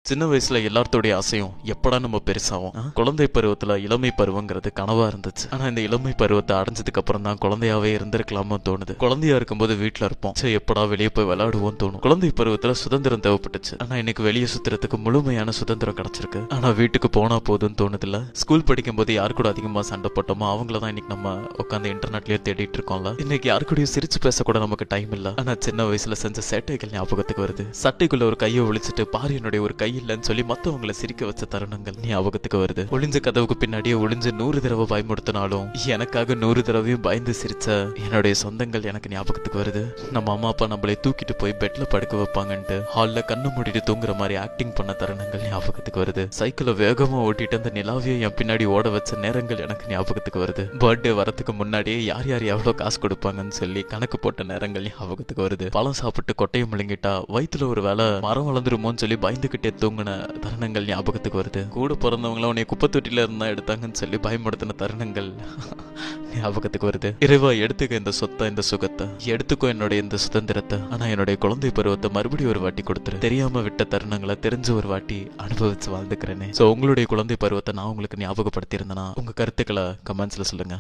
சின்ன வயசுல எல்லாத்தோடைய ஆசையும் எப்படா நம்ம பெருசாவும் குழந்தை பருவத்துல இளமை பருவங்கிறது கனவா இருந்துச்சு. ஆனா இந்த இளமை பருவத்தை அடைஞ்சதுக்கு அப்புறம் தான் குழந்தையாவே இருந்திருக்கலாமோ தோணுது. குழந்தையா இருக்கும்போது வீட்டுல இருப்போம், சரி எப்படா வெளியே போய் விளையாடுவோம் தோணும். குழந்தை பருவத்துல சுதந்திரம் தேவைப்பட்டுச்சு. ஆனா இன்னைக்கு வெளியே சுத்துறதுக்கு முழுமையான சுதந்திரம் கிடைச்சிருக்கு. ஆனா வீட்டுக்கு போனா போதும்னு தோணுது இல்ல. ஸ்கூல் படிக்கும் போது யாரு கூட அதிகமா சண்டை போட்டோமோ அவங்களதான் இன்னைக்கு நம்ம உட்காந்து இன்டர்நெட்லயே தேடிட்டு இருக்கோம்ல. இன்னைக்கு யாரு கூடயும் சிரிச்சு பேச கூட நமக்கு டைம் இல்ல. ஆனா சின்ன வயசுல செஞ்ச சேட்டைகள் ஞாபகத்துக்கு வருது. சட்டைக்குள்ள ஒரு கையை ஒழிச்சிட்டு பாரியனுடைய ஒரு கை இல்லைன்னு சொல்லி மத்தவங்களை சிரிக்க வச்ச தருணங்கள் ஞாபகத்துக்கு வருது. ஒளிஞ்ச கதவுக்கு பின்னாடியே ஒளிஞ்சு 100 தடவை பயமுடுத்தினாலும் எனக்காக 100 தடவையும் பயந்து சிரிச்ச என்னுடைய சொந்தங்கள் எனக்கு ஞாபகத்துக்கு வருது. நம்ம அம்மா அப்பா நம்மளை தூக்கிட்டு போய் பெட்ல படுக்க வைப்பாங்கன்ட்டு ஹால்ல கண்ணு மூடிட்டு தூங்குற மாதிரி ஆக்டிங் பண்ண தருணங்கள் ஞாபகத்துக்கு வருது. சைக்கிளை வேகமா ஓட்டிட்டு அந்த நிலாவையும் என் பின்னாடி ஓட வச்ச நேரங்கள் எனக்கு ஞாபகத்துக்கு வருது. பர்த்டே வரதுக்கு முன்னாடியே யார் யார் எவ்வளவு காசு கொடுப்பாங்கன்னு சொல்லி கணக்கு போட்ட நேரங்கள் ஞாபகத்துக்கு வருது. பழம் சாப்பிட்டு கொட்டையை முழுங்கிட்டா வயிற்றுல ஒரு வேலை மரம் வளர்ந்துருமோன்னு சொல்லி பயந்துகிட்டே தூங்கின தருணங்கள் ஞாபகத்துக்கு வருது. கூட பிறந்தவங்கள உன்னை குப்பை தொட்டில இருந்தா எடுத்தாங்கன்னு சொல்லி பயமுடுத்தின தருணங்கள் ஞாபகத்துக்கு வருது. இறைவா எடுத்துக்க இந்த சொத்தை, இந்த சுகத்தை எடுத்துக்கோ, என்னுடைய இந்த சுதந்திரத்தை. ஆனா என்னுடைய குழந்தை பருவத்தை மறுபடியும் ஒரு வாட்டி கொடுத்துரு. தெரியாம விட்ட தருணங்களை தெரிஞ்ச ஒரு வாட்டி அனுபவிச்சு வாழ்ந்துக்கிறேனே. சோ உங்களுடைய குழந்தை பருவத்தை நான் உங்களுக்கு ஞாபகப்படுத்தி இருந்தேன்னா உங்க கருத்துக்களை கமெண்ட்ஸ்ல சொல்லுங்க.